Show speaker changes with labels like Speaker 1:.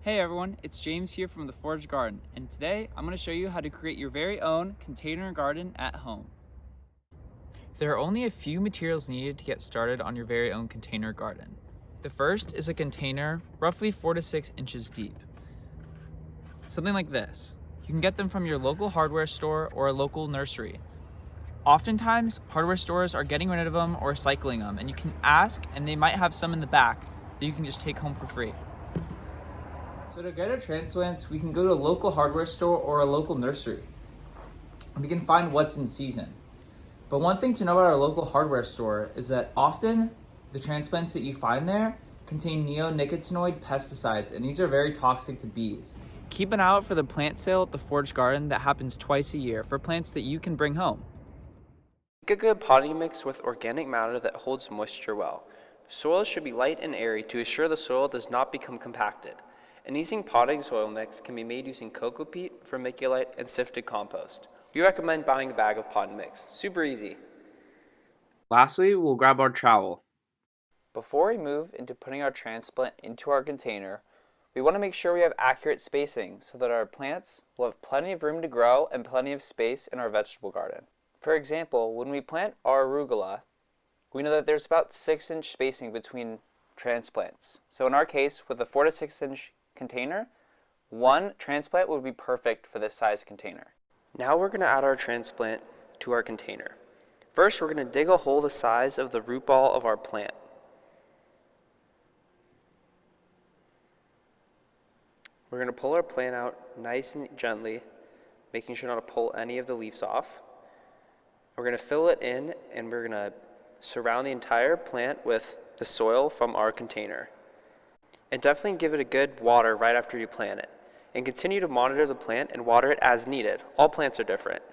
Speaker 1: Hey everyone, it's James here from the Forge Garden, and today I'm going to show you how to create your very own container garden at home. There are only a few materials needed to get started on your very own container garden. The first is a container roughly 4 to 6 inches deep. Something like this. You can get them from your local hardware store or a local nursery. Oftentimes, hardware stores are getting rid of them or recycling them, and you can ask and they might have some in the back that you can just take home for free. So to get our transplants, we can go to a local hardware store or a local nursery. We can find what's in season. But one thing to know about our local hardware store is that often the transplants that you find there contain neonicotinoid pesticides, and these are very toxic to bees. Keep an eye out for the plant sale at the Forge Garden that happens twice a year for plants that you can bring home.
Speaker 2: Make a good potting mix with organic matter that holds moisture well. Soil should be light and airy to assure the soil does not become compacted. An easy potting soil mix can be made using cocoa peat, vermiculite, and sifted compost. We recommend buying a bag of potting mix. Super easy.
Speaker 1: Lastly, we'll grab our trowel.
Speaker 2: Before we move into putting our transplant into our container, we want to make sure we have accurate spacing so that our plants will have plenty of room to grow and plenty of space in our vegetable garden. For example, when we plant our arugula, we know that there's about 6-inch spacing between transplants. So in our case, with a 4 to 6 inch container, one transplant would be perfect for this size container. Now we're going to add our transplant to our container. First, we're going to dig a hole the size of the root ball of our plant. We're going to pull our plant out nice and gently, making sure not to pull any of the leaves off. We're going to fill it in, and we're going to surround the entire plant with the soil from our container. And definitely give it a good water right after you plant it. And continue to monitor the plant and water it as needed. All plants are different.